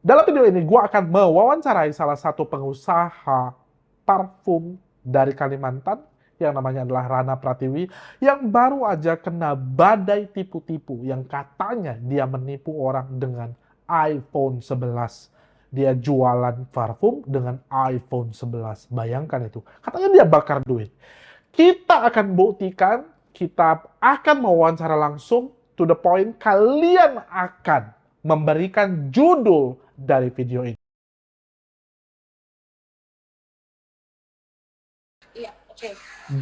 Dalam video ini, gue akan mewawancarai salah satu pengusaha parfum dari Kalimantan yang namanya adalah Rana Pratiwi yang baru aja kena badai tipu-tipu yang katanya dia menipu orang dengan iPhone 11. Dia jualan parfum dengan iPhone 11. Bayangkan itu. Katanya dia bakar duit. Kita akan buktikan, kita akan mewawancara langsung to the point. Kalian akan memberikan judul dari video ini. Iya, oke.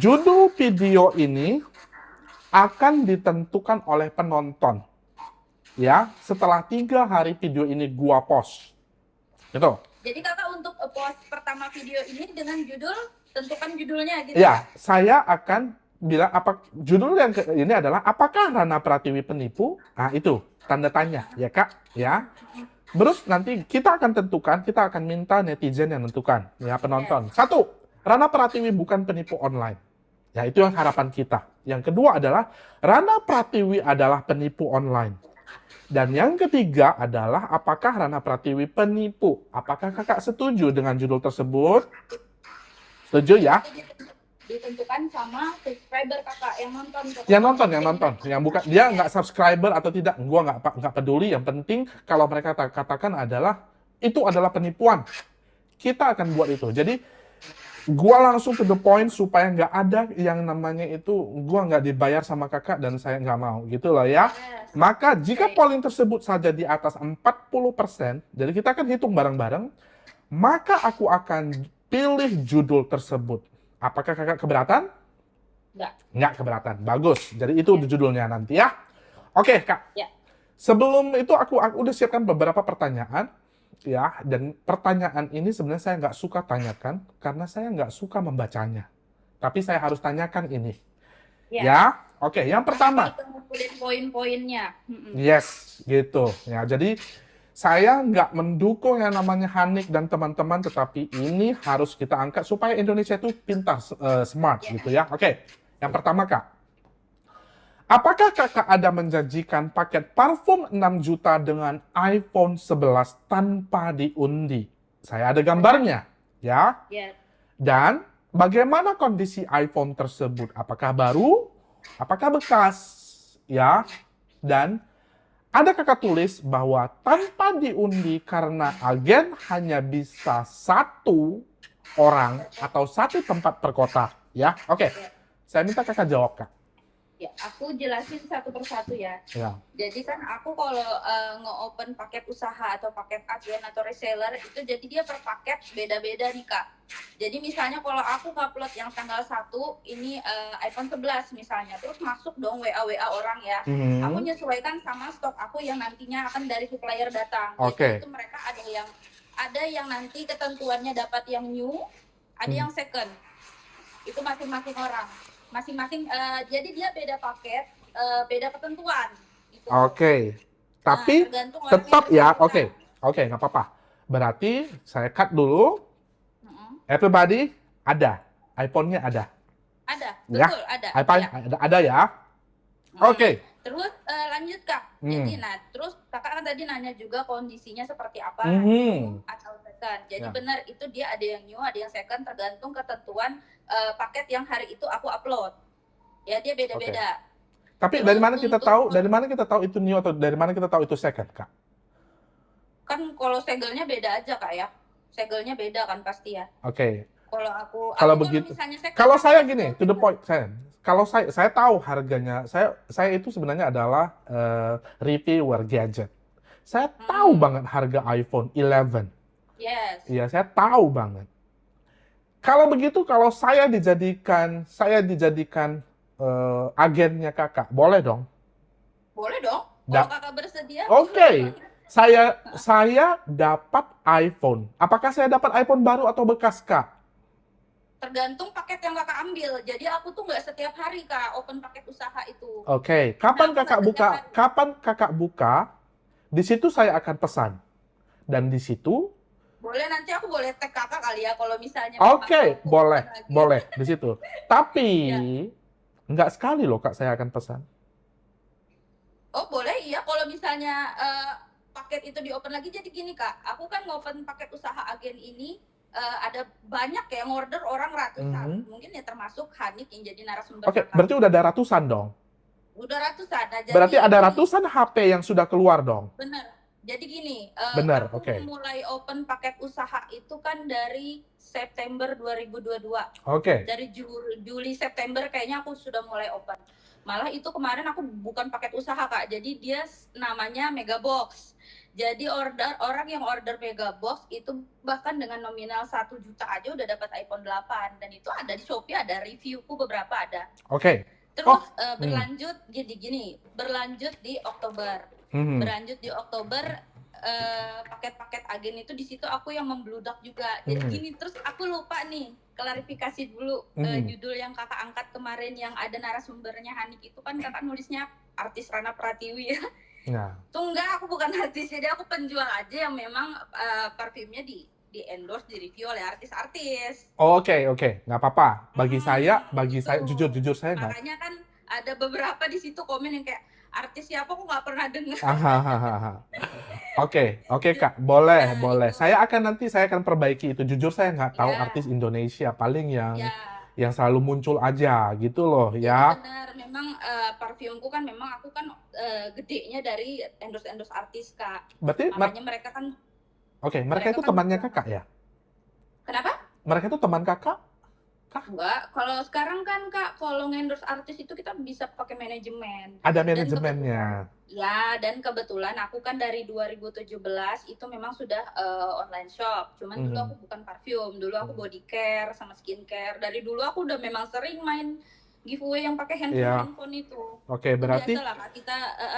Judul video ini akan ditentukan oleh penonton. Ya, setelah 3 hari video ini gua post. Gitu. Jadi kakak untuk post pertama video ini dengan judul, tentukan judulnya gitu Ya, ya? saya akan bilang apa judul yang ini adalah apakah Rana Pratiwi penipu? Nah, itu tanda tanya, ya Kak, ya. Terus nanti kita akan tentukan, kita akan minta netizen yang menentukan, ya penonton. Yes. Satu, Rana Pratiwi bukan penipu online. Ya, itu yang harapan kita. Yang kedua adalah Rana Pratiwi adalah penipu online. Dan yang ketiga adalah apakah Rana Pratiwi penipu? Apakah kakak setuju dengan judul tersebut? Setuju ya? Ditentukan sama subscriber kakak yang nonton. Yang nonton, yang bukan dia nggak subscriber atau tidak, gua nggak peduli. Yang penting kalau mereka katakan adalah itu adalah penipuan, kita akan buat itu. Jadi gua langsung to the point supaya nggak ada yang namanya itu gua nggak dibayar sama kakak dan saya nggak mau gitu loh ya. Yes. Maka jika polling tersebut saja di atas 40%, jadi kita akan hitung bareng-bareng, maka aku akan pilih judul tersebut. Apakah kakak keberatan? Nggak keberatan. Bagus. Jadi itu judulnya nanti ya. Oke, Kak. Ya. Sebelum itu aku udah siapkan beberapa pertanyaan. Ya, dan pertanyaan ini sebenarnya saya nggak suka tanyakan karena saya nggak suka membacanya. Tapi saya harus tanyakan ini. Ya, oke. Yang pertama. Ngumpulin poin-poinnya. Yes, gitu. Ya, jadi saya nggak mendukung yang namanya Hanik dan teman-teman, tetapi ini harus kita angkat supaya Indonesia itu pintar, smart gitu ya. Oke, yang pertama Kak. Apakah kakak ada menjanjikan paket parfum 6 juta dengan iPhone 11 tanpa diundi? Saya ada gambarnya, ya. Yes. Dan bagaimana kondisi iPhone tersebut? Apakah baru? Apakah bekas? Ya. Dan ada kakak tulis bahwa tanpa diundi karena agen hanya bisa 1 orang atau 1 tempat per kota. Ya, oke. Saya minta kakak jawab, Kak. Ya, aku jelasin satu persatu ya. Ya. Jadi kan aku kalau nge-open paket usaha atau paket agen atau reseller itu jadi dia per paket beda-beda nih Kak. Jadi misalnya kalau aku upload yang tanggal 1 ini iPhone 11 misalnya, terus masuk dong WA orang ya. Aku nyesuaikan sama stok aku yang nantinya akan dari supplier datang. Oke. Jadi itu mereka ada yang nanti ketentuannya dapat yang new, ada yang second. Itu masing-masing orang. Masing-masing jadi dia beda paket, beda ketentuan gitu. Oke. Tapi tetap ya, oke, nggak apa-apa. Berarti saya cut dulu. Everybody ada, iPhone-nya ada. Ada, Ya? betul ada. iPhone Ya. ada ya. Oke. Terus lanjut Kak. Jadi terus kakak kan tadi nanya juga kondisinya seperti apa, atau second. Jadi benar itu dia ada yang new, ada yang second tergantung ketentuan paket yang hari itu aku upload. Ya dia beda-beda. Tapi dari mana kita tahu? Dari mana kita tahu itu new atau dari mana kita tahu itu second, Kak? Kan kalau segelnya beda aja Kak ya. Segelnya beda kan pasti ya. Oke. Kalau begitu. misalnya Kalau saya gini, to the point, kalau saya tahu harganya. Saya itu sebenarnya adalah reviewer gadget. Saya tahu banget harga iPhone 11. Yes. Iya, saya tahu banget. Kalau begitu, kalau saya dijadikan agennya kakak, boleh dong? Boleh dong. Kalau kakak bersedia. Oke. Saya dapat iPhone. Apakah saya dapat iPhone baru atau bekas, Kak? Tergantung paket yang kakak ambil. Jadi aku tuh nggak setiap hari Kak open paket usaha itu. Oke. Kapan kakak buka? Di situ saya akan pesan. Dan di situ boleh, nanti aku boleh tag kakak kali ya kalau misalnya. Oke, boleh di situ. Tapi nggak sekali loh Kak saya akan pesan. Oh boleh, iya kalau misalnya paket paket itu di open lagi, jadi gini Kak, aku kan ngopen paket usaha agen ini ada banyak yang order orang ratusan, mungkin ya termasuk Hanik yang jadi narasumber Oke, Kakak. berarti udah ada ratusan dong. Udah ratusan. Nah, Berarti jadi ada gini, ratusan HP yang sudah keluar dong. bener. Jadi gini, Benar, aku oke. mulai open paket usaha itu kan dari September 2022. Oke. Dari Juli September kayaknya aku sudah mulai open. Malah itu kemarin aku bukan paket usaha Kak, jadi dia namanya Mega Box. Jadi orang yang order Mega Box itu bahkan dengan nominal 1 juta aja udah dapat iPhone 8, dan itu ada di Shopee, ada reviewku beberapa ada. Oke. Terus berlanjut gini, berlanjut di Oktober. Berlanjut di Oktober paket-paket agen itu di situ aku yang membludak juga. Jadi gini, terus aku lupa nih klarifikasi dulu judul yang Kakak angkat kemarin yang ada narasumbernya Hanik itu kan Kakak nulisnya artis Rana Pratiwi ya. Nah. Tuh enggak, aku bukan artis, jadi aku penjual aja yang memang parfumnya di endorse, di review oleh artis-artis. Oke, nggak apa-apa. Bagi saya, jujur saya nggak. Makanya kan ada beberapa di situ komen yang kayak artis siapa aku nggak pernah dengar. Oke, Kak, boleh. Saya akan perbaiki itu. Jujur saya nggak tahu artis Indonesia, paling yang selalu muncul aja gitu loh ya. Benar, memang parfumku kan memang aku kan gedenya dari endorse artis Kak. Berarti makanya mereka kan. Oke, mereka itu temannya Kakak ya? Kenapa? Mereka itu teman Kakak? Enggak, kalau sekarang kan Kak, kalau ngendorse artis itu kita bisa pakai manajemen. Ada manajemennya. Ya, dan kebetulan aku kan dari 2017 itu memang sudah online shop. Cuman dulu aku bukan parfum, dulu aku body care sama skincare. Dari dulu aku udah memang sering main giveaway yang pakai handphone itu. Oke, berarti biasalah Kak, kita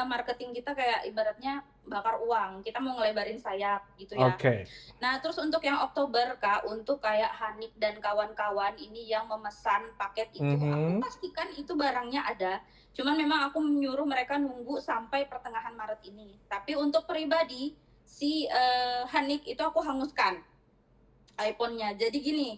marketing kita kayak ibaratnya bakar uang, kita mau ngelebarin sayap gitu ya. Oke. Nah, terus untuk yang Oktober Kak, untuk kayak Hanik dan kawan-kawan ini yang memesan paket itu, aku pastikan itu barangnya ada. Cuman memang aku menyuruh mereka nunggu sampai pertengahan Maret ini. Tapi untuk pribadi, si Hanik itu aku hanguskan iPhone-nya. Jadi gini,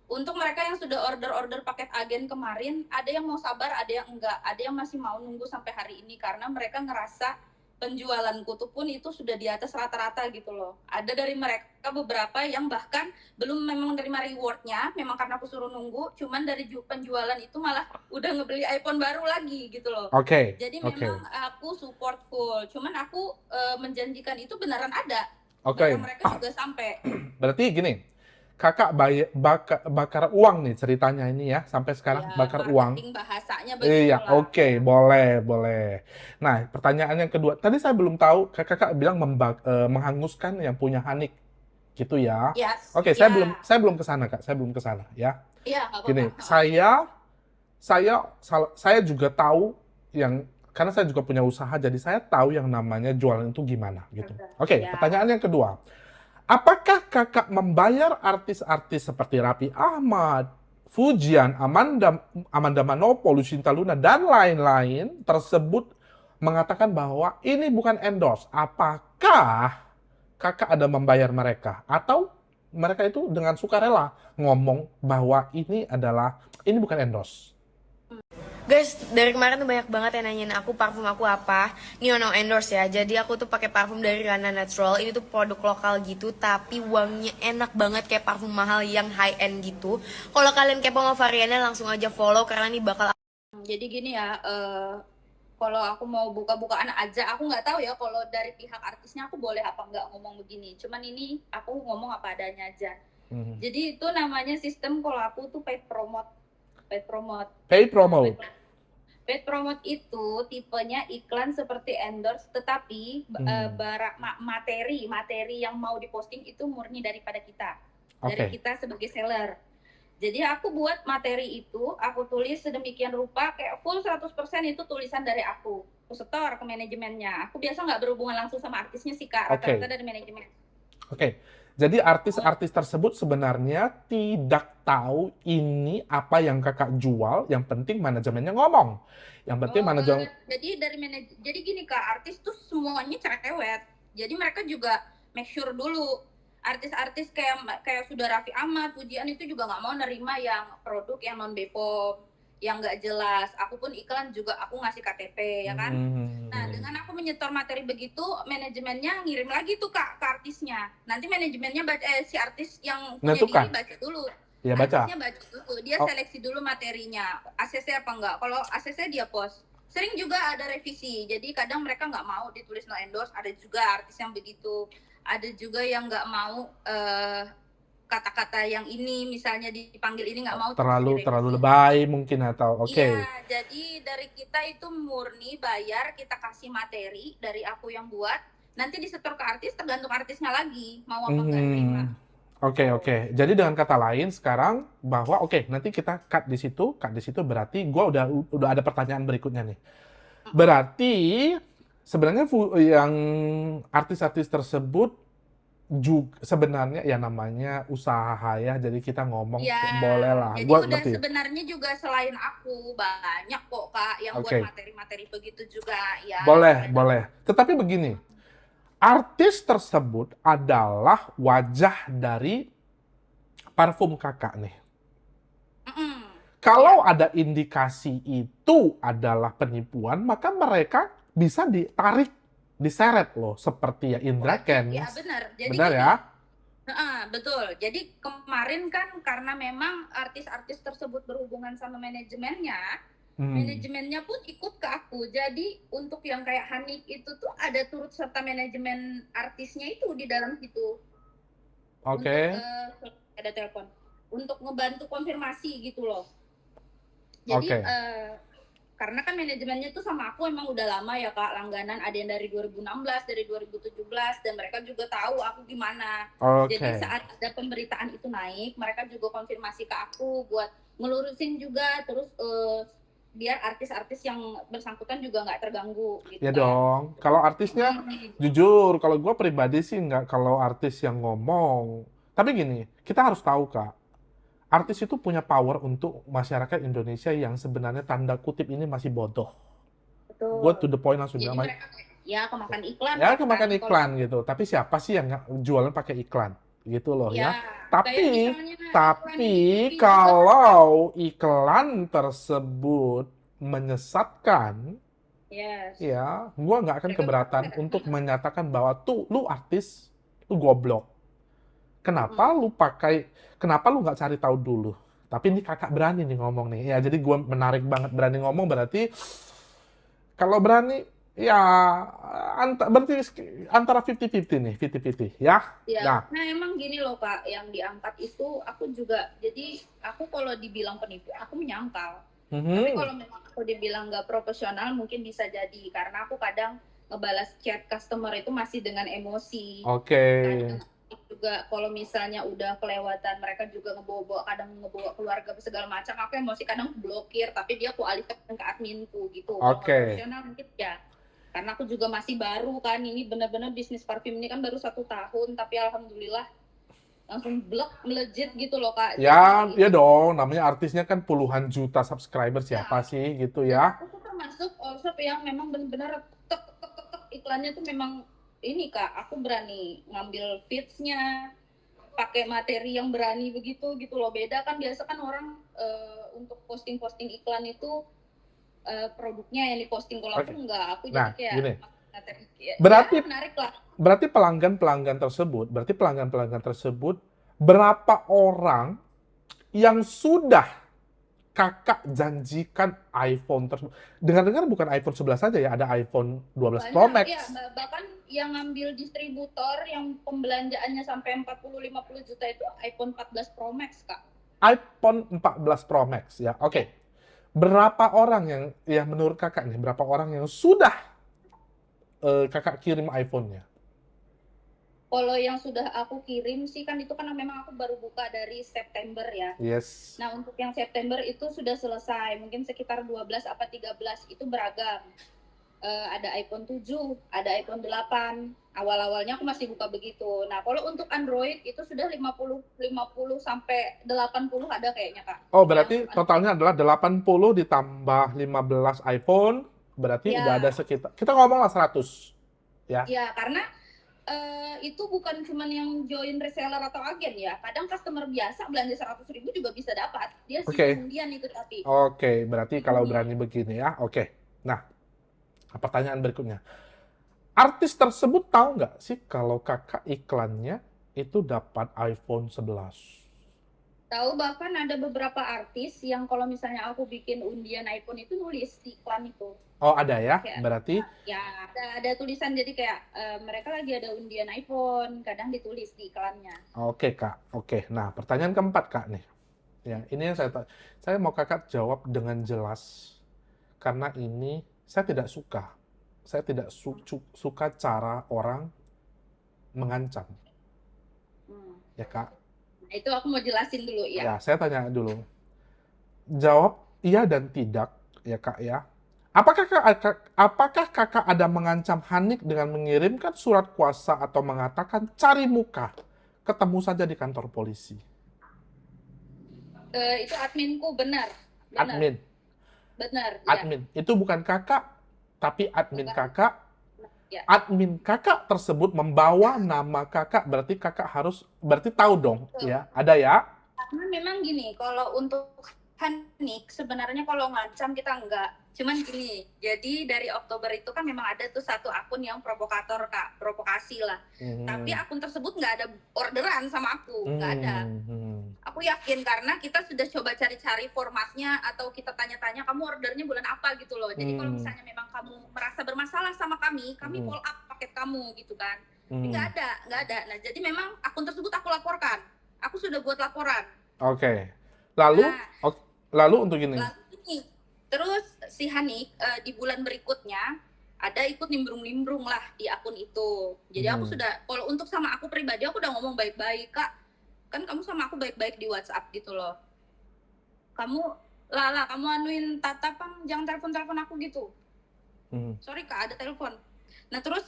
untuk mereka yang sudah order paket agen kemarin, ada yang mau sabar, ada yang enggak. Ada yang masih mau nunggu sampai hari ini karena mereka ngerasa penjualanku tuh pun itu sudah di atas rata-rata gitu loh. Ada dari mereka beberapa yang bahkan belum memang menerima rewardnya, memang karena aku suruh nunggu, cuman dari penjualan itu malah udah ngebeli iPhone baru lagi gitu loh. Jadi memang aku support full, cuman aku menjanjikan itu beneran ada. Mereka juga sampai. Berarti gini, Kakak bakar uang nih ceritanya ini ya, sampai sekarang bakar uang. Bahasanya iya, oke, boleh. Nah, pertanyaan yang kedua, tadi saya belum tahu, Kakak bilang menghanguskan yang punya Hanik, gitu ya? Oke, saya belum kesana Kak, ya. Iya, gini, saya juga tahu karena saya juga punya usaha, jadi saya tahu yang namanya jualan itu gimana gitu. Oke, pertanyaan yang kedua. Apakah Kakak membayar artis-artis seperti Raffi Ahmad, Fujian, Amanda Manopo, Lucinta Luna, dan lain-lain tersebut mengatakan bahwa ini bukan endorse? Apakah Kakak ada membayar mereka? Atau mereka itu dengan sukarela ngomong bahwa ini bukan endorse? Guys, dari kemarin tuh banyak banget yang nanyain aku parfum aku apa. Ini no endorse ya. Jadi aku tuh pakai parfum dari Rana Natural. Ini tuh produk lokal gitu, tapi wanginya enak banget kayak parfum mahal yang high end gitu. Kalau kalian kepo sama variannya langsung aja follow karena ini bakal. Jadi gini ya, kalau aku mau buka-bukaan aja, aku nggak tahu ya kalau dari pihak artisnya aku boleh apa nggak ngomong begini. Cuman ini aku ngomong apa adanya aja. Jadi itu namanya sistem kalau aku tuh paid promote. Paid promote itu tipenya iklan seperti endorse, tetapi materi yang mau diposting itu murni daripada kita, dari kita sebagai seller. Jadi aku buat materi itu, aku tulis sedemikian rupa, kayak full 100% itu tulisan dari aku setor ke manajemennya. Aku biasa nggak berhubungan langsung sama artisnya sih Kak, rata-rata dari manajemen. Jadi artis-artis tersebut sebenarnya tidak tahu ini apa yang Kakak jual, yang penting manajemennya ngomong. Yang penting manajemen. Jadi gini Kak, artis tuh semuanya cerewet. Jadi mereka juga make sure dulu. Artis-artis kayak sudah Raffi Ahmad, Pujian itu juga nggak mau nerima yang produk yang non Bepom. yang nggak jelas. Aku pun iklan juga aku ngasih KTP ya kan. Nah, dengan aku menyetor materi begitu, manajemennya ngirim lagi tuh Kak ke artisnya. Nanti manajemennya si artis yang punya Menentukan. diri baca dulu. Ya baca. Artisnya baca dulu, dia Oh. seleksi dulu materinya, ACC apa enggak. Kalau ACC dia post. Sering juga ada revisi, jadi kadang mereka nggak mau ditulis no endorse. Ada juga artis yang begitu. Ada juga yang nggak mau kata-kata yang ini misalnya dipanggil ini nggak mau Terlalu direvisi. lebay mungkin atau oke. Iya, jadi dari kita itu murni bayar, kita kasih materi dari aku yang buat, nanti disetor ke artis, tergantung artisnya lagi mau apa nggak terima. Oke. Jadi dengan kata lain sekarang bahwa nanti kita cut di situ berarti gua udah ada pertanyaan berikutnya nih. Berarti sebenarnya yang artis-artis tersebut juga sebenarnya ya namanya usaha ya, jadi kita ngomong Ya, boleh lah. jadi Gua udah ngerti. sebenarnya juga selain aku banyak kok Kak yang Oke. buat materi-materi begitu juga ya. Boleh. Tetapi begini, artis tersebut adalah wajah dari parfum kakak nih. Mm-mm. Kalau ada indikasi itu adalah penipuan, maka mereka bisa ditarik, diseret loh, seperti ya Indra Kents. Ya benar. Jadi Benar gini, ya? betul. Jadi kemarin kan karena memang artis-artis tersebut berhubungan sama manajemennya, manajemennya pun ikut ke aku. Jadi untuk yang kayak Hanik itu tuh ada turut serta manajemen artisnya itu di dalam situ. Oke. Untuk ada telepon untuk ngebantu konfirmasi gitu loh. Jadi karena kan manajemennya tuh sama aku emang udah lama ya Kak, langganan, ada yang dari 2016, dari 2017, dan mereka juga tahu aku gimana. Jadi saat ada pemberitaan itu naik, mereka juga konfirmasi ke aku buat ngelurusin juga, terus biar artis-artis yang bersangkutan juga nggak terganggu gitu. Ya dong, kalau artisnya jujur, kalau gue pribadi sih nggak, kalau artis yang ngomong. Tapi gini, kita harus tahu Kak, artis itu punya power untuk masyarakat Indonesia yang sebenarnya tanda kutip ini masih bodoh. Betul. Gue to the point langsung. Jadi mereka kemakan iklan. Ya kemakan iklan gitu. Tapi siapa sih yang jualan pakai iklan? Gitu loh ya. Tapi kalau iklan tersebut menyesatkan, ya gue nggak akan keberatan untuk menyatakan bahwa tuh lu artis, lu goblok. Kenapa lu nggak cari tahu dulu? Tapi ini kakak berani nih ngomong nih. Ya jadi gue menarik banget berani ngomong, berarti kalau berani ya berarti antara 50-50 nih, 50-50 ya. Nah emang gini loh Kak, yang diangkat itu aku juga, jadi aku kalau dibilang penipu aku menyangkal. Tapi kalau memang aku dibilang nggak profesional mungkin bisa jadi, karena aku kadang ngebalas chat customer itu masih dengan emosi. Kadang juga kalau misalnya udah kelewatan, mereka juga kadang ngebawa keluarga segala macam, aku emosi kadang blokir, tapi dia aku alihkan ke adminku gitu. Profesional mungkin ya, karena aku juga masih baru kan, ini benar-benar bisnis parfum ini kan baru 1 tahun, tapi alhamdulillah langsung blok melejit gitu loh Kak. Ya dong, namanya artisnya kan puluhan juta subscriber, siapa sih gitu ya. Aku tuh termasuk also yang memang benar-benar tek iklannya tuh memang ini Kak, aku berani ngambil feeds-nya, pakai materi yang berani begitu gitu loh. Beda kan biasa kan orang untuk posting iklan itu produknya yang diposting, kalau aku enggak, aku jadi kayak gini. materi. Menarik lah. Berarti pelanggan tersebut berapa orang yang sudah kakak janjikan iPhone tersebut? Dengar-dengar bukan iPhone 11 saja ya, ada iPhone 12 Pro Max. Iya, bahkan yang ngambil distributor yang pembelanjaannya sampai 40-50 juta itu iPhone 14 Pro Max Kak. iPhone 14 Pro Max ya, oke. Berapa orang yang menurut kakak nih, berapa orang yang sudah kakak kirim iPhone-nya? Kalau yang sudah aku kirim sih kan itu kan memang aku baru buka dari September ya. Yes. Nah untuk yang September itu sudah selesai, mungkin sekitar 12 apa 13 itu beragam. Ada iPhone 7, ada iPhone 8. Awal-awalnya aku masih buka begitu. Nah kalau untuk Android itu sudah 50 sampai 80 ada kayaknya Kak. Oh berarti totalnya adalah 80 ditambah 15 iPhone, berarti udah ada sekitar, kita ngomonglah 100 ya. Iya, karena itu bukan cuman yang join reseller atau agen ya. Kadang customer biasa belanja 100.000 juga bisa dapat. Dia Oke. sistem undian itu tapi. Oke, berarti kalau Ini. berani begini ya, oke. Nah, pertanyaan berikutnya. Artis tersebut tahu nggak sih kalau kakak iklannya itu dapat iPhone 11? Tahu bahkan ada beberapa artis yang kalau misalnya aku bikin undian iPhone itu nulis di iklan itu. Oh, ada ya? Kayak, Berarti, ya ada tulisan jadi kayak mereka lagi ada undian iPhone, kadang ditulis di iklannya. oke Kak. Oke, nah pertanyaan keempat Kak nih. Ya, ini yang saya mau kakak jawab dengan jelas. Karena ini saya tidak suka. Saya tidak suka cara orang mengancam. Hmm. Ya Kak? Nah, itu aku mau jelasin dulu ya. Ya, saya tanya dulu. Jawab iya dan tidak, ya Kak ya. Apakah kakak ada mengancam Hanik dengan mengirimkan surat kuasa atau mengatakan cari muka? Ketemu saja di kantor polisi. Itu adminku benar. Admin. Benar. Admin. Itu bukan kakak, tapi admin Bukan. kakak. Ya. Admin kakak tersebut membawa nama kakak, berarti tahu dong, Betul. ya. Ada ya? Karena memang gini, kalau untuk Hanik sebenarnya kalau ngancam kita enggak. Cuman gini, jadi dari Oktober itu kan memang ada tuh satu akun yang provokator Kak, provokasi lah. Tapi akun tersebut nggak ada orderan sama aku, nggak ada. Aku yakin karena kita sudah coba cari-cari formatnya atau kita tanya-tanya kamu ordernya bulan apa gitu loh. Jadi kalau misalnya memang kamu merasa bermasalah sama kami follow up paket kamu gitu kan. Tapi nggak ada. Nah jadi memang akun tersebut aku laporkan. Aku sudah buat laporan. Oke. Lalu untuk ini. Terus si Hanik di bulan berikutnya ada ikut nimbrung-nimbrung lah di akun itu. Jadi aku sudah, kalau untuk sama aku pribadi aku udah ngomong baik-baik Kak. Kan kamu sama aku baik-baik di WhatsApp gitu loh. Kamu kamu anuin tatapan jangan telepon aku gitu. Sorry Kak ada telepon. Nah terus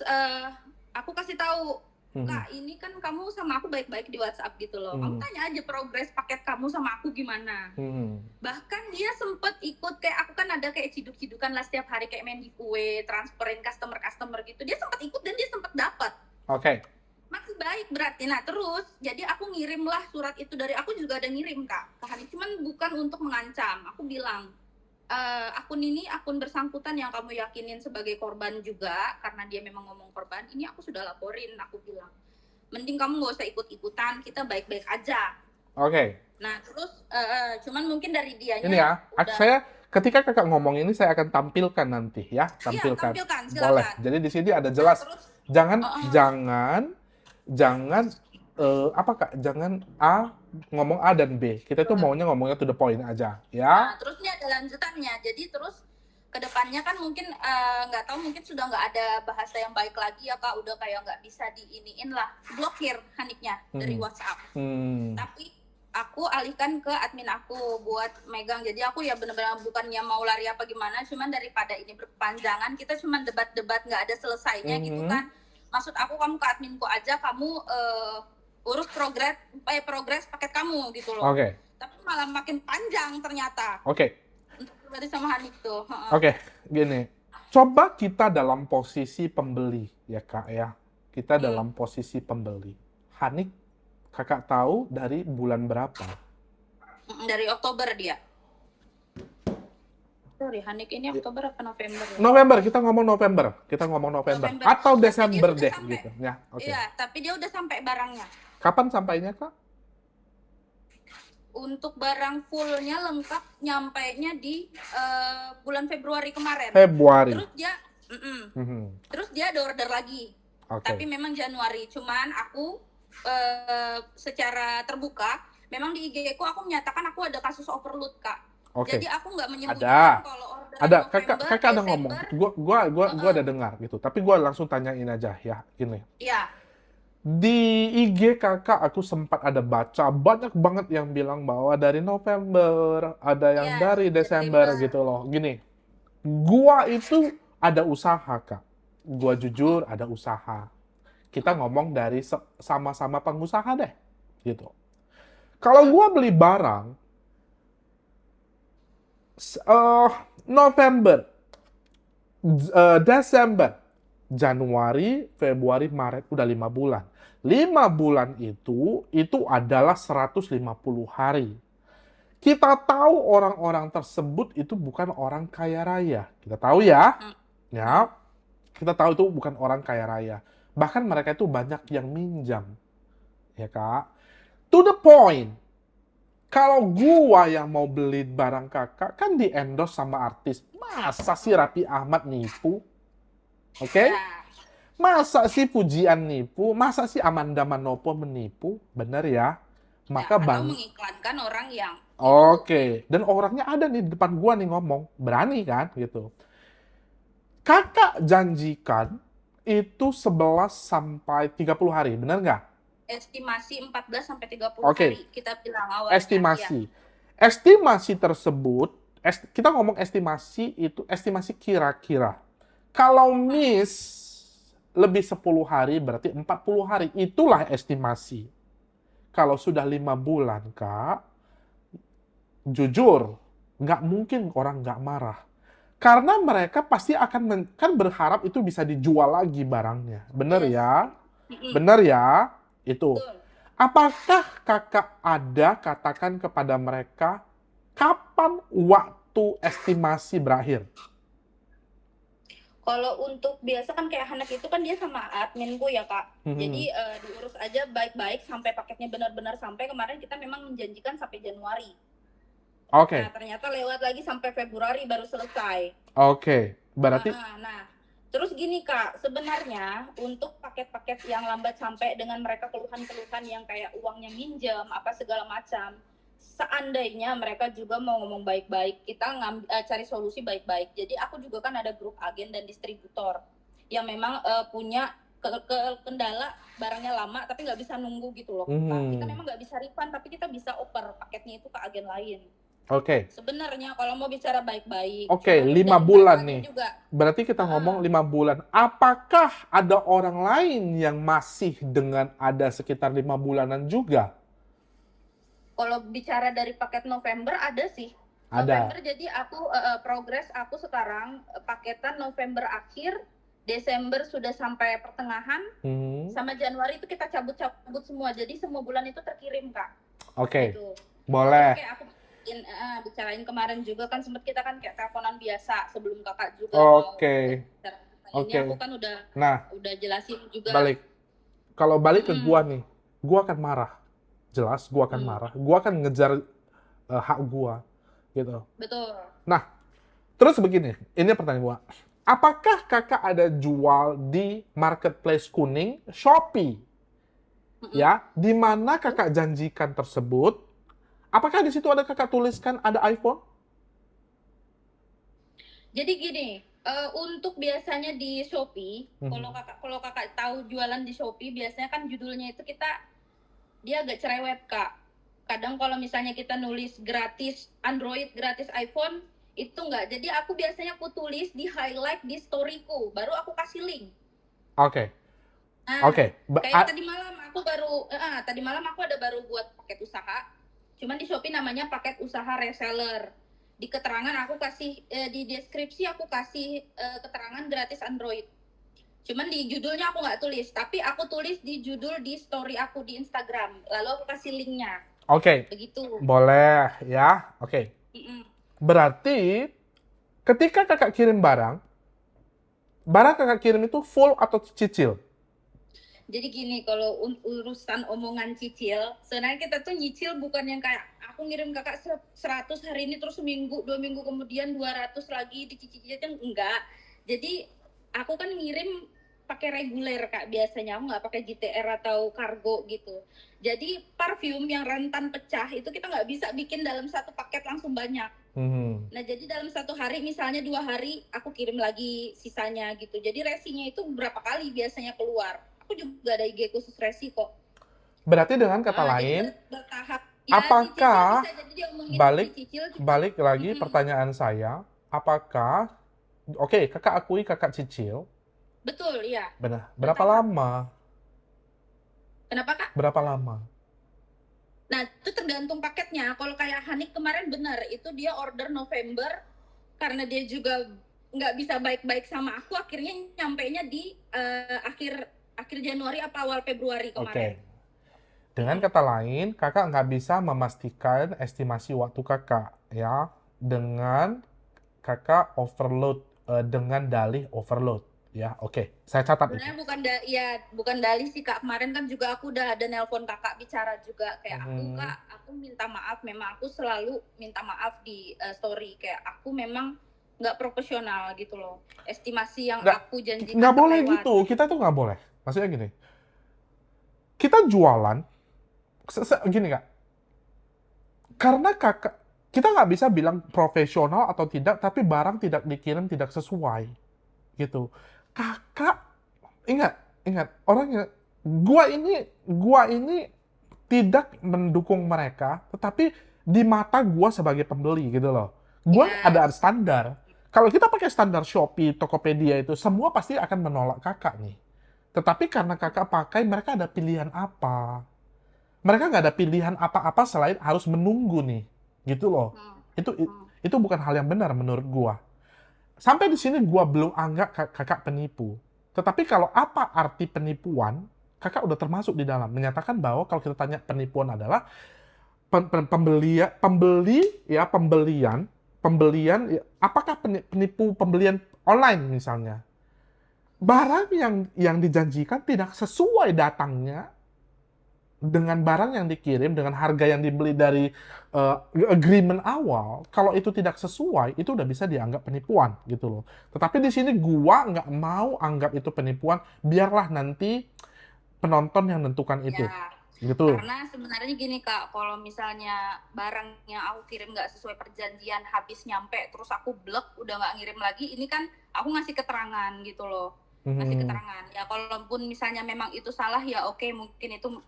aku kasih tahu Kak, ini kan kamu sama aku baik-baik di WhatsApp gitu loh. Kamu tanya aja progres paket kamu sama aku gimana. Bahkan dia sempet ikut kayak aku kan ada kayak ciduk-cidukan lah setiap hari kayak main giveaway, transferin customer gitu. Dia sempat ikut dan dia sempat dapat. Oke. Masih baik berarti. Nah terus, jadi aku ngirim lah surat itu dari aku juga ada ngirim Kak. Cuman bukan untuk mengancam. Aku bilang akun ini akun bersangkutan yang kamu yakinin sebagai korban juga karena dia memang ngomong korban, ini aku sudah laporin, aku bilang mending kamu gak usah ikut-ikutan, kita baik-baik aja. Oke. Nah terus cuman mungkin dari dianya ini ya ketika kakak ngomong ini saya akan tampilkan nanti ya, tampilkan. Iya, tampilkan, boleh. Jadi di sini ada jelas. Terus, jangan apa Kak, jangan ngomong A dan B. Kita tuh maunya ngomongnya to the point aja, ya. Nah, terus ini ada lanjutannya. Jadi terus kedepannya kan mungkin nggak tahu, mungkin sudah nggak ada bahasa yang baik lagi ya Kak, udah kayak nggak bisa diiniin lah, blokir Haniknya dari WhatsApp. Tapi aku alihkan ke admin aku buat megang. Jadi aku ya benar-benar bukannya mau lari apa gimana, cuman daripada ini berkepanjangan, kita cuman debat-debat nggak ada selesainya gitu kan. Maksud aku kamu ke adminku aja, kamu urus progres paket kamu gitu loh. Oke. Tapi malah makin panjang ternyata. Oke. Berarti sama Hanik tuh. Oke, gini. Coba kita dalam posisi pembeli ya Kak ya. Kita dalam posisi pembeli. Hanik kakak tahu dari bulan berapa? Dari Oktober dia. Sorry, Hanik ini Oktober apa November? Ya? November, kita ngomong November. Atau Desember deh gitu. Ya, oke. Iya, tapi dia udah sampai barangnya. Kapan sampainya Kak? Untuk barang fullnya lengkap nyampainya di bulan Februari kemarin. Februari. Terus dia ada order lagi. Tapi memang Januari. Cuman aku secara terbuka, memang di IG aku menyatakan aku ada kasus overload Kak. Jadi aku nggak menyebutkan kalau order November, kakak ada ngomong. Gua ada dengar gitu. Tapi gua langsung tanyain aja ya, gini. Iya. Di IG kakak aku sempat ada baca banyak banget yang bilang bahwa dari November, ada yang dari Desember gitu loh. Gini, gua itu ada usaha Kak. Gua jujur ada usaha. Kita ngomong dari sama-sama pengusaha deh, gitu. Kalau gua beli barang November, Desember, Januari, Februari, Maret, udah 5 bulan. 5 bulan itu adalah 150 hari. Kita tahu orang-orang tersebut itu bukan orang kaya raya. Kita tahu ya. Ya. Kita tahu itu bukan orang kaya raya. Bahkan mereka itu banyak yang minjam. Ya, Kak. To the point. Kalau gua yang mau beli barang kakak, kan di-endorse sama artis. Masa sih Raffi Ahmad nipu? Oke? Ya. Masa sih Pujian nipu? Masa sih Amanda Manopo menipu? Bener ya? Maka Atau mengiklankan orang yang Oke. Dan orangnya ada nih di depan gua nih ngomong. Berani kan? Gitu. Kakak janjikan itu 11 sampai 30 hari. Bener nggak? estimasi 14 sampai 30 Oke. hari kita bilang awalnya. Estimasi. Estimasi tersebut, kita ngomong estimasi itu estimasi kira-kira. Kalau miss lebih 10 hari berarti 40 hari. Itulah estimasi. Kalau sudah 5 bulan, Kak, jujur, nggak mungkin orang nggak marah. Karena mereka pasti akan kan berharap itu bisa dijual lagi barangnya. Bener Yes. ya? Mm-mm. Bener ya? Itu. Betul. Apakah kakak ada katakan kepada mereka kapan waktu estimasi berakhir? Kalau untuk biasa kan kayak Hanek itu kan dia sama adminku ya Kak. Jadi diurus aja baik-baik sampai paketnya benar-benar sampai. Kemarin kita memang menjanjikan sampai Januari. Oke. Nah ternyata lewat lagi sampai Februari baru selesai. Oke. Berarti Nah, terus gini Kak, sebenarnya untuk paket-paket yang lambat sampai dengan mereka keluhan-keluhan yang kayak uangnya minjem, apa segala macam, seandainya mereka juga mau ngomong baik-baik, kita cari solusi baik-baik. Jadi aku juga kan ada grup agen dan distributor yang memang punya kendala barangnya lama tapi nggak bisa nunggu gitu loh. Kita memang nggak bisa refund tapi kita bisa oper paketnya itu ke agen lain. Oke. Sebenarnya kalau mau bicara baik-baik. Oke, 5 bulan nih. Berarti kita ngomong 5 bulan. Apakah ada orang lain yang masih dengan ada sekitar 5 bulanan juga? Kalau bicara dari paket November ada sih. Ada. November jadi aku progres aku sekarang paketan November akhir, Desember sudah sampai pertengahan, sama Januari itu kita cabut-cabut semua. Jadi semua bulan itu terkirim Kak. Oke. Gitu. Boleh. Kayak aku bicarain kemarin juga kan sempat kita kan kayak teleponan biasa sebelum kakak juga Oke. Ini aku kan udah jelasin juga. Kalau balik ke gua nih, gua akan marah. Jelas gua akan marah. Gua akan ngejar hak gua gitu. Betul. Nah, terus begini, ini pertanyaan gua. Apakah kakak ada jual di marketplace kuning Shopee? Ya, di mana kakak janjikan tersebut? Apakah di situ ada kakak tuliskan ada iPhone? Jadi gini, untuk biasanya di Shopee, kalau kakak tahu jualan di Shopee, biasanya kan judulnya itu dia agak cerewet Kak. Kadang kalau misalnya kita nulis gratis Android, gratis iPhone, itu enggak. Jadi aku biasanya tulis di highlight di storyku, baru aku kasih link. Oke. Kayak tadi malam aku ada baru buat paket usaha. Cuman di Shopee namanya paket usaha reseller. Di keterangan aku kasih, di deskripsi aku kasih keterangan gratis Android. Cuman di judulnya aku nggak tulis, tapi aku tulis di judul di story aku di Instagram. Lalu aku kasih linknya. Oke. Begitu. Boleh ya. Oke. Berarti ketika kakak kirim barang kakak kirim itu full atau cicil? Jadi gini, kalau urusan omongan cicil, sebenarnya kita tuh nyicil bukan yang kayak aku ngirim kakak 100 hari ini terus seminggu, 2 minggu kemudian 200 lagi dicicil-cicil, enggak. Jadi aku kan ngirim pakai reguler Kak biasanya, aku nggak pakai GTR atau kargo gitu. Jadi parfum yang rentan pecah itu kita nggak bisa bikin dalam satu paket langsung banyak. Nah jadi dalam satu hari misalnya 2 hari aku kirim lagi sisanya gitu. Jadi resinya itu berapa kali biasanya keluar. Aku juga ada IG khusus resi kok. Berarti dengan kata lain, bertahap. Apakah cicil, balik lagi pertanyaan saya, apakah kakak akui kakak cicil? Betul, iya. Benar. Berapa lama? Kenapa Kak? Berapa lama? Nah, itu tergantung paketnya. Kalau kayak Hanik kemarin benar, itu dia order November karena dia juga nggak bisa baik-baik sama aku, akhirnya nyampainya di akhir Januari apa awal Februari Oke. kemarin. Dengan kata lain, kakak nggak bisa memastikan estimasi waktu kakak, ya, dengan kakak overload, dengan dalih overload, ya. Oke, saya catat itu. Sebenarnya bukan dalih sih Kak. Kemarin kan juga aku udah ada nelpon Kakak bicara juga kayak Kak, aku minta maaf, memang aku selalu minta maaf di story kayak aku memang nggak profesional gitu loh. Estimasi yang aku janjikan Nggak boleh terlewat. gitu, kita tuh nggak boleh. Maksudnya gini, kita jualan, gini Kak, karena kakak, kita nggak bisa bilang profesional atau tidak, tapi barang tidak dikirim tidak sesuai, gitu. Kakak, ingat, orangnya, gua ini tidak mendukung mereka, tetapi di mata gua sebagai pembeli gitu loh. Gua ada standar. Kalau kita pakai standar Shopee, Tokopedia itu, semua pasti akan menolak kakak nih. Tetapi karena kakak pakai, mereka ada pilihan apa? Mereka nggak ada pilihan apa-apa selain harus menunggu nih, gitu loh. Itu bukan hal yang benar menurut gua. Sampai di sini gua belum anggap kakak penipu. Tetapi kalau apa arti penipuan, kakak udah termasuk di dalam. Menyatakan bahwa kalau kita tanya penipuan adalah pembelian, apakah penipu pembelian online misalnya. Barang yang dijanjikan tidak sesuai datangnya dengan barang yang dikirim, dengan harga yang dibeli dari agreement awal. Kalau itu tidak sesuai, itu udah bisa dianggap penipuan gitu loh. Tetapi di sini gua nggak mau anggap itu penipuan, biarlah nanti penonton yang menentukan itu. Gitu. Karena sebenarnya gini Kak, kalau misalnya barang yang aku kirim nggak sesuai perjanjian, habis nyampe terus aku blok, udah nggak ngirim lagi, ini kan aku ngasih keterangan gitu loh. Ngasih keterangan. Ya kalaupun misalnya memang itu salah, ya oke, mungkin itu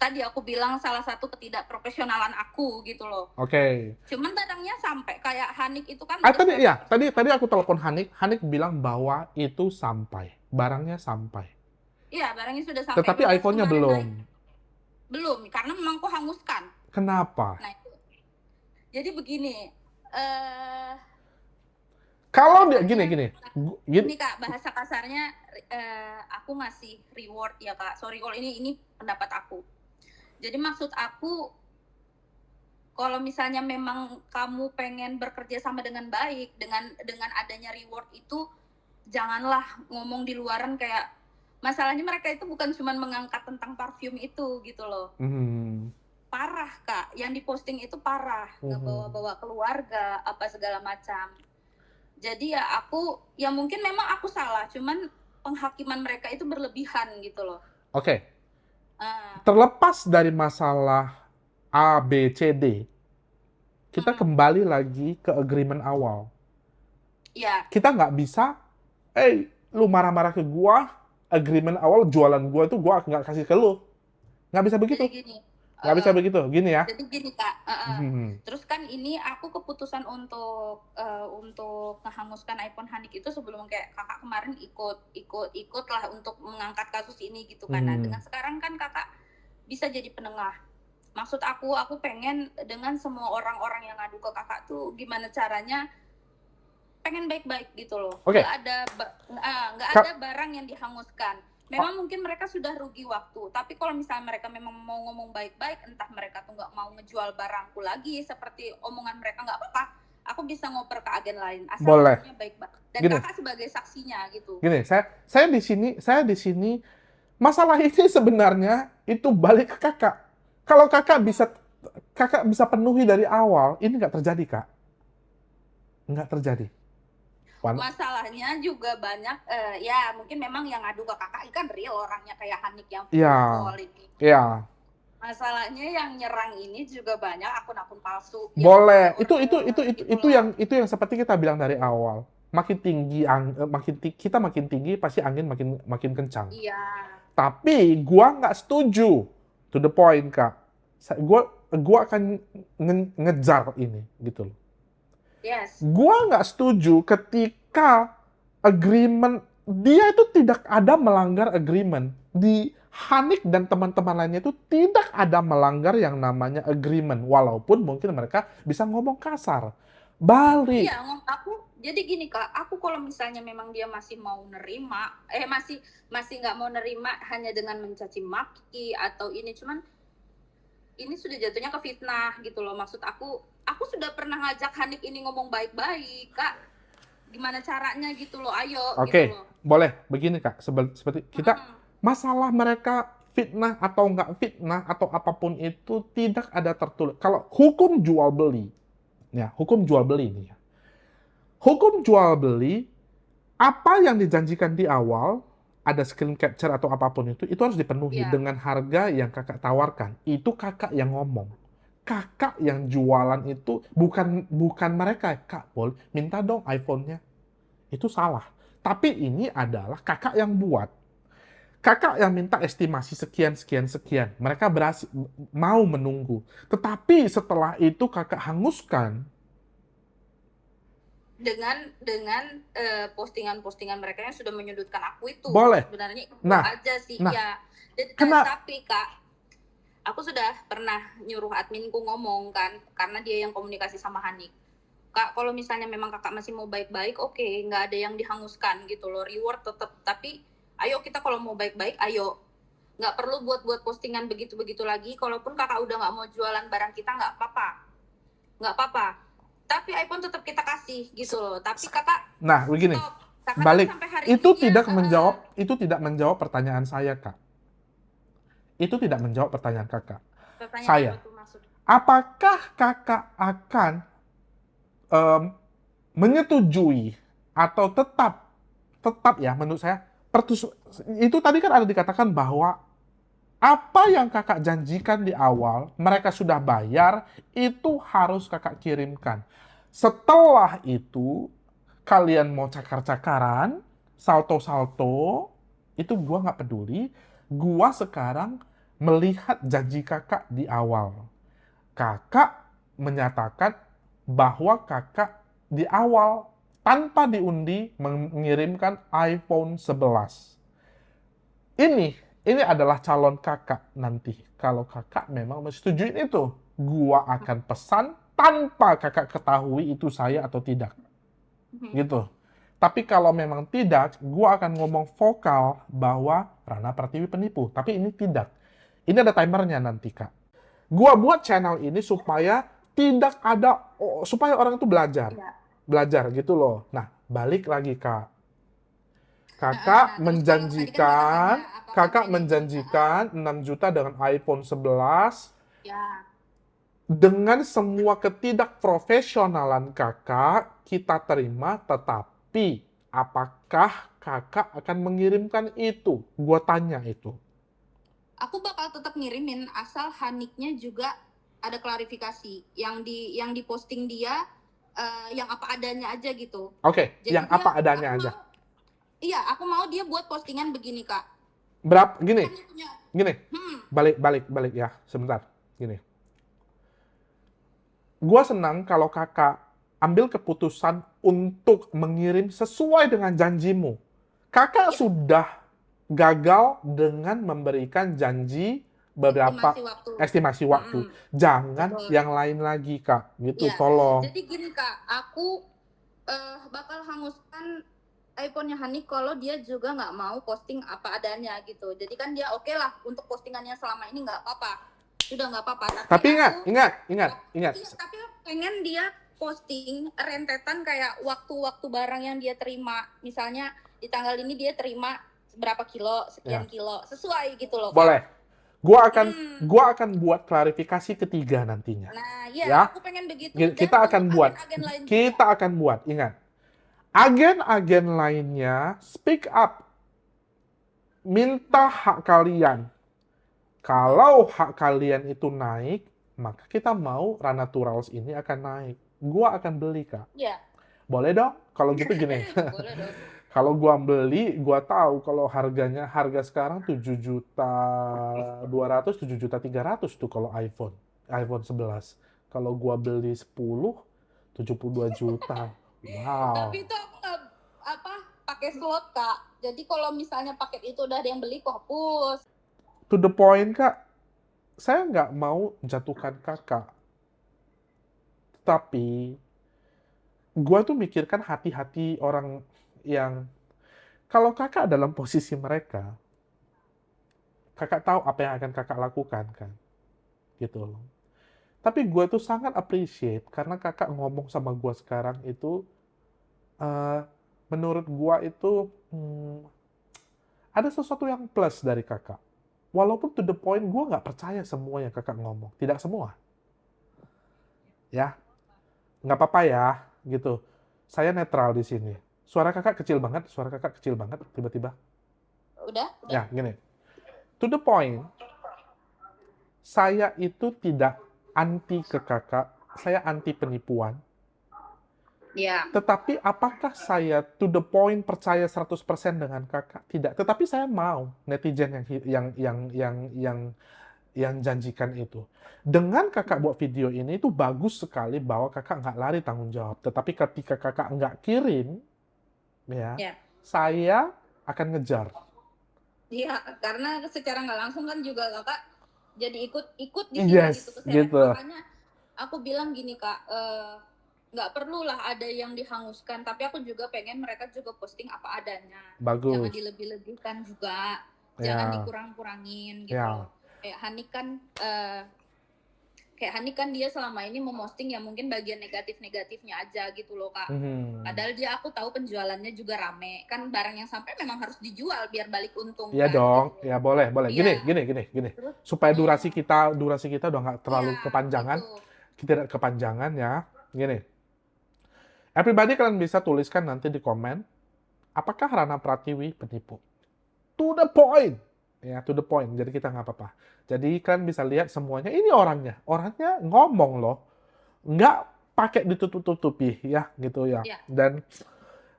tadi aku bilang salah satu ketidakprofesionalan aku gitu loh. Oke. Cuman barangnya sampai kayak Hanik itu kan. Tadi aku telepon Hanik bilang bahwa itu sampai, barangnya sampai. Iya, barangnya sudah sampai. Tetapi iPhone-nya belum. Belum, karena memang aku hanguskan. Kenapa? Nah itu. Jadi begini. Kalau dia gini. Ini Kak, bahasa kasarnya aku ngasih reward ya Kak. Sorry kalau ini pendapat aku. Jadi maksud aku, kalau misalnya memang kamu pengen bekerja sama dengan baik, dengan adanya reward itu, janganlah ngomong di luaran kayak, masalahnya mereka itu bukan cuma mengangkat tentang parfum itu gitu loh. Parah Kak, yang diposting itu parah, ngebawa-bawa keluarga, apa segala macam. Jadi ya mungkin memang aku salah, cuman penghakiman mereka itu berlebihan gitu loh. Oke. Terlepas dari masalah A, B, C, D, kita kembali lagi ke agreement awal. Iya. Kita nggak bisa, lu marah-marah ke gua, agreement awal jualan gua itu gua nggak kasih ke lu. Nggak bisa begitu. Nggak bisa begitu, gini ya. Jadi gini Kak, terus kan ini aku keputusan untuk ngehanguskan iPhone Hanik itu sebelum kayak kakak kemarin ikut lah untuk mengangkat kasus ini gitu kan. Nah dengan sekarang kan kakak bisa jadi penengah. Maksud aku pengen dengan semua orang-orang yang ngadu ke kakak tuh gimana caranya pengen baik-baik gitu loh. Nggak ada barang yang dihanguskan. Memang mungkin mereka sudah rugi waktu, tapi kalau misalnya mereka memang mau ngomong baik-baik, entah mereka tuh nggak mau ngejual barangku lagi seperti omongan mereka, nggak apa-apa. Aku bisa ngoper ke agen lain, asal ngomongnya baik-baik. Dan gini, kakak sebagai saksinya gitu. Gini, saya di sini masalah ini sebenarnya itu balik ke kakak. Kalau kakak bisa penuhi dari awal, ini nggak terjadi Kak. Nggak terjadi. Masalahnya juga banyak, ya mungkin memang yang ngadu ke kakak kan real orangnya kayak Hanik yang ini. Iya. Masalahnya yang nyerang ini juga banyak akun-akun palsu. Boleh. Itu yang seperti kita bilang dari awal. Makin tinggi kita makin tinggi pasti angin makin kencang. Iya. Tapi gua nggak setuju. To the point Kak. Gua akan ngejar ini gitu loh. Yes. Gua nggak setuju ketika agreement, dia itu tidak ada melanggar agreement. Di Hanik dan teman-teman lainnya itu tidak ada melanggar yang namanya agreement. Walaupun mungkin mereka bisa ngomong kasar. Balik. Iya, aku jadi gini Kak, aku kalau misalnya memang dia masih mau nerima, masih nggak mau nerima hanya dengan mencaci maki atau ini, cuman ini sudah jatuhnya ke fitnah gitu loh. Maksud aku sudah pernah ngajak Hanik ini ngomong baik-baik Kak, gimana caranya gitu loh, ayo gitu Oke, loh. boleh begini Kak. Seperti kita Mm-mm. masalah mereka fitnah atau nggak fitnah atau apapun itu tidak ada tertulis. Kalau hukum jual beli, ya hukum jual beli ini ya. Hukum jual beli, apa yang dijanjikan di awal, ada screen capture atau apapun itu harus dipenuhi Iya, dengan harga yang kakak tawarkan. Itu kakak yang ngomong. Kakak yang jualan itu bukan mereka. Kak, boleh minta dong iPhone-nya. Itu salah. Tapi ini adalah kakak yang buat. Kakak yang minta estimasi sekian, sekian, sekian. Mereka berhasil, mau menunggu. Tetapi setelah itu kakak hanguskan. dengan postingan-postingan mereka yang sudah menyudutkan aku itu. Boleh. Sebenarnya itu Nah, aja sih nah, ya. kena. Tapi Kak, aku sudah pernah nyuruh adminku ngomong kan, karena dia yang komunikasi sama Hanik. Kak, kalau misalnya memang kakak masih mau baik-baik, oke, nggak ada yang dihanguskan gitu loh, reward tetap. Tapi ayo kita kalau mau baik-baik, ayo. Nggak perlu buat-buat postingan begitu-begitu lagi. Kalaupun kakak udah nggak mau jualan barang kita, nggak apa-apa. Tapi iPhone tetap kita kasih gitu loh. Tapi kakak Nah, begini. stop. Karena kan Balik. sampai hari Itu ini dia tidak menjawab pertanyaan saya, Kak. Itu tidak menjawab pertanyaan kakak. pertanyaan Saya, apa tuh maksud? apakah kakak akan em, menyetujui atau tetap ya menurut saya itu tadi kan ada dikatakan bahwa apa yang kakak janjikan di awal mereka sudah bayar itu harus kakak kirimkan. Setelah itu kalian mau cakar-cakaran, salto-salto, itu gua nggak peduli. Gua sekarang melihat janji kakak di awal. Kakak menyatakan bahwa kakak di awal tanpa diundi mengirimkan iPhone 11. Ini adalah calon kakak nanti. Kalau kakak memang menyetujui itu, gua akan pesan tanpa kakak ketahui itu saya atau tidak. Gitu. Tapi kalau memang tidak, gua akan ngomong vokal bahwa Rana Pratiwi penipu. Tapi ini tidak. Ini ada timernya nanti, Kak. Gua buat channel ini supaya tidak ada, supaya orang itu belajar. Iya. Belajar gitu loh. Nah, balik lagi, Kak. Nah, terus kalau tadi kan Kakak menjanjikan 6 juta dengan iPhone 11 ya, dengan semua ketidakprofesionalan kakak, kita terima, tetapi apakah kakak akan mengirimkan itu? Gua tanya itu. aku bakal tetap ngirimin asal Haniknya juga ada klarifikasi yang diposting dia yang apa adanya aja gitu. Oke, Jadi yang apa adanya aja. Iya, aku mau dia buat postingan begini Kak. Berapa? Gini, Kan dia punya, gini. Balik ya, sebentar. Gini. Gua senang kalau kakak ambil keputusan untuk mengirim sesuai dengan janjimu. Kakak Iya. sudah gagal dengan memberikan janji beberapa estimasi waktu. Jangan Betul. yang lain lagi, Kak. Gitu, Iya. tolong. Jadi gini Kak, aku bakal hanguskan iPhone-nya Hanik kalau dia juga nggak mau posting apa adanya gitu. Jadi kan dia oke lah untuk postingannya selama ini nggak apa-apa. Sudah nggak apa-apa. Tapi ingat. Iya, tapi aku pengen dia posting rentetan kayak waktu-waktu barang yang dia terima. Misalnya di tanggal ini dia terima berapa kilo, sekian kilo, sesuai gitu loh. Kak. Boleh. Gua akan buat klarifikasi ketiga nantinya. Nah, iya, ya. aku pengen begitu. Kita akan buat. Agen-agen lain Kita akan buat. Ingat. Agen-agen lainnya speak up. Minta hak kalian. Kalau hak kalian itu naik, maka kita mau Rana Naturals ini akan naik. Gua akan beli, Kak. Iya. Boleh dong? Kalau gitu gini. Boleh dong. Kalau gua beli, gua tahu kalau harga sekarang 7.200.000, 7.300.000 tuh kalau iPhone 11. Kalau gua beli 10, 72 juta. Wow. Tapi itu aku nggak pakai slot Kak. Jadi kalau misalnya paket itu udah ada yang beli, kok hapus. To the point, Kak. Saya nggak mau jatuhkan kakak. Tapi Gua tuh mikirkan hati-hati orang yang kalau kakak dalam posisi mereka, kakak tahu apa yang akan kakak lakukan kan, gitu loh. Tapi gue tuh sangat appreciate karena kakak ngomong sama gue sekarang itu, eh, menurut gue itu ada sesuatu yang plus dari kakak. Walaupun to the point gue nggak percaya semua yang kakak ngomong, tidak semua, ya nggak apa-apa ya, gitu. Saya netral di sini. Suara kakak kecil banget, tiba-tiba. Udah? Ya, gini. To the point, saya itu tidak anti ke kakak, saya anti penipuan. Ya. Tetapi apakah saya to the point percaya 100% dengan kakak? Tidak. Tetapi saya mau netizen yang janjikan itu. Dengan kakak buat video ini itu bagus sekali bahwa kakak nggak lari tanggung jawab. Tetapi ketika kakak nggak kirim, ya, Ya. saya akan ngejar. Iya, karena secara nggak langsung kan juga kakak jadi ikut di Yes, gitu keseret. gitu. Makanya aku bilang gini kak, nggak perlulah ada yang dihanguskan, tapi aku juga pengen mereka juga posting apa adanya. Jangan Bagus. dilebih-lebihkan juga, Ya, jangan dikurang-kurangin gitu ya. loh. Kayak Hani kan dia selama ini memosting yang mungkin bagian negatif-negatifnya aja gitu loh kak. Padahal dia aku tahu penjualannya juga rame. Kan barang yang sampai memang harus dijual biar balik untung Iya kan dong, gitu. ya boleh. Iya. Gini. Terus, Supaya durasi kita udah nggak terlalu iya, kepanjangan, gitu. kita tidak kepanjangan ya. Gini, everybody kalian bisa tuliskan nanti di komen, apakah Rana Pratiwi penipu? To the point, ya to the point. Jadi kita nggak apa-apa. Jadi kalian bisa lihat semuanya. Ini orangnya ngomong loh, nggak pakai ditutup-tutupi ya, gitu ya. Iya. Dan,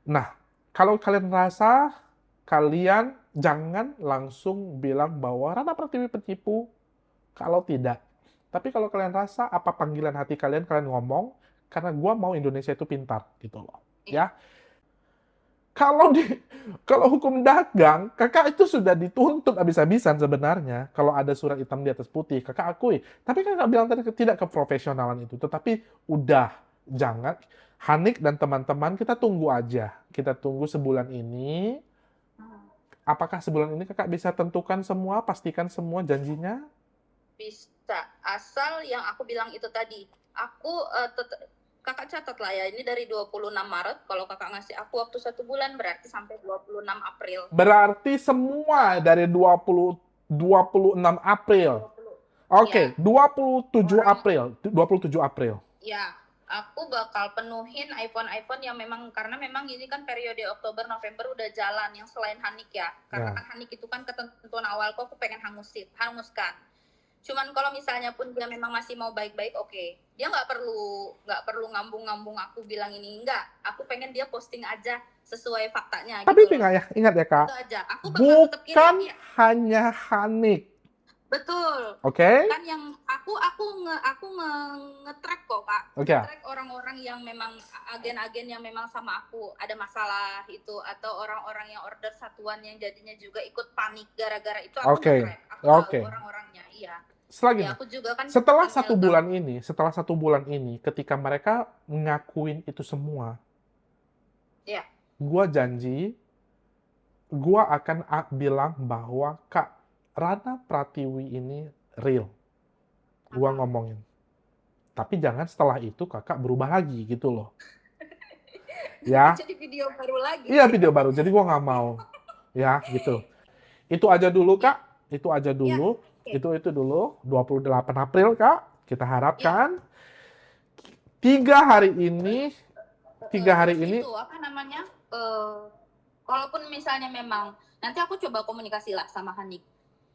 nah, kalau kalian rasa kalian jangan langsung bilang bahwa Rana Pratiwi penipu kalau tidak. Tapi kalau kalian rasa apa panggilan hati kalian, kalian ngomong, karena gua mau Indonesia itu pintar, gitu loh. Ya. Kalau hukum dagang, kakak itu sudah dituntut habis-habisan sebenarnya. Kalau ada surat hitam di atas putih, kakak akui. Tapi kakak bilang tadi tidak keprofesionalan itu. Tetapi udah, jangan. Hanik dan teman-teman, kita tunggu aja. Kita tunggu sebulan ini. Apakah sebulan ini kakak bisa tentukan semua, pastikan semua janjinya? Bisa, asal yang aku bilang itu tadi. Aku kakak catat lah ya, ini dari 26 Maret, kalau kakak ngasih aku waktu 1 bulan berarti sampai 26 April. Berarti semua dari 26 April. 20. Oke, Ya. 27 April. 27 April. Ya, aku bakal penuhin iPhone yang memang, karena memang ini kan periode Oktober November udah jalan yang selain Hanik ya. Karena Ya. kan Hanik itu kan ketentuan awalku aku pengen hanguskan. Cuman kalau misalnya pun dia memang masih mau baik-baik, oke. Dia nggak perlu ngambung-ngambung aku bilang ini, enggak. Aku pengen dia posting aja sesuai faktanya. Tapi gitu loh. ingat ya kak, Itu aja. Aku bakal tetap bukan kirim ya. hanya Hanik, Betul. oke? Kan yang aku nge-track kok kak. Oke. Nge-track orang-orang yang memang agen-agen yang memang sama aku ada masalah itu, atau orang-orang yang order satuan yang jadinya juga ikut panik gara-gara itu, aku Oke. nge-track. Aku Oke. tahu orang-orangnya, iya. Selanjutnya, Ya, aku juga kan setelah bukan 1 welcome. bulan ini, ketika mereka ngakuin itu semua, Ya. gua janji, gua akan bilang bahwa Kak Rana Pratiwi ini real. Gua ngomongin. Tapi jangan setelah itu kakak berubah lagi gitu loh. Ya. Jadi video baru lagi. Iya, video baru. Jadi gua nggak mau. Ya, gitu. Itu aja dulu kak. Itu aja dulu. Ya. Itu dulu. 28 April kak. Kita harapkan 3 hari ini. Itu apa namanya? Walaupun misalnya memang nanti aku coba komunikasi lah sama Hanik.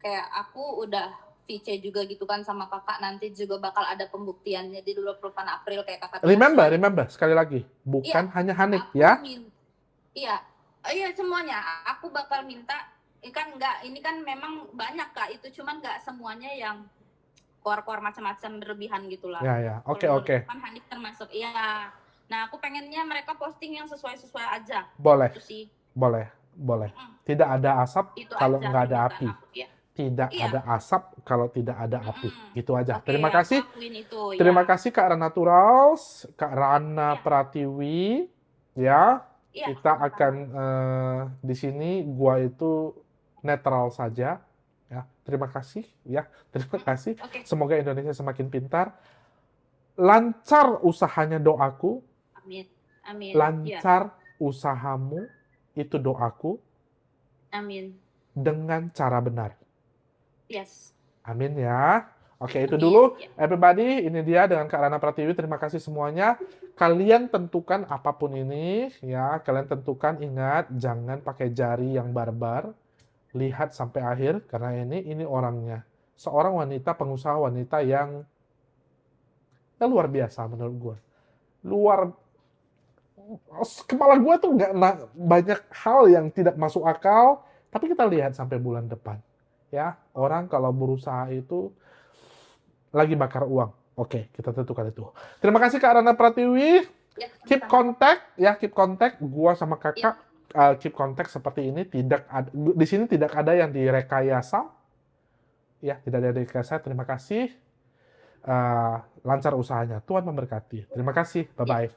Kayak aku udah VC juga gitu kan sama kakak, nanti juga bakal ada pembuktiannya di 28 April kayak kakak. Remember sekali lagi, bukan hanya Hanik ya. Iya semuanya. Aku bakal minta, ini kan memang banyak kak, itu cuman nggak semuanya yang keluar macam-macam berlebihan gitulah. Ya. Oke. Kan Hanik termasuk, iya. Nah aku pengennya mereka posting yang sesuai aja. Boleh. Itu sih. Boleh. Tidak ada asap Itu kalau aja nggak ada permintaan api. aku, ya. tidak Iya. ada asap kalau tidak ada api. Mm-mm. Itu aja. Oke, Terima aku kasih. akuin itu Terima ya. kasih Kak Rana Naturals, Kak Rana Ya. Pratiwi. Ya, Iya, kita sama-sama. akan di sini gua itu netral saja. Ya, terima kasih. Ya, terima kasih. Oke, Semoga Indonesia semakin pintar. Lancar usahanya doaku, amin. Amin. Ya, lancar usahamu itu doaku amin. dengan cara benar. Yes. Amin ya. Oke, itu Amin. dulu Ya. everybody. Ini dia dengan Kak Rana Pratiwi. Terima kasih semuanya. Kalian tentukan apapun ini ya. Kalian tentukan, ingat jangan pakai jari yang barbar. Lihat sampai akhir karena ini orangnya. Seorang wanita, pengusaha wanita yang luar biasa menurut gue. Kepala gue tuh nggak banyak hal yang tidak masuk akal, tapi kita lihat sampai bulan depan. Ya, orang kalau berusaha itu lagi bakar uang. Oke, kita tentukan itu. Terima kasih Kak Rana Pratiwi. Ya, Keep sama-sama. contact ya, keep contact. Gua sama Ya. Kakak keep contact seperti ini. Tidak ada, di sini tidak ada yang direkayasa. Ya, tidak ada yang direkayasa. Terima kasih. Lancar usahanya. Tuhan memberkati. Terima kasih. Bye bye.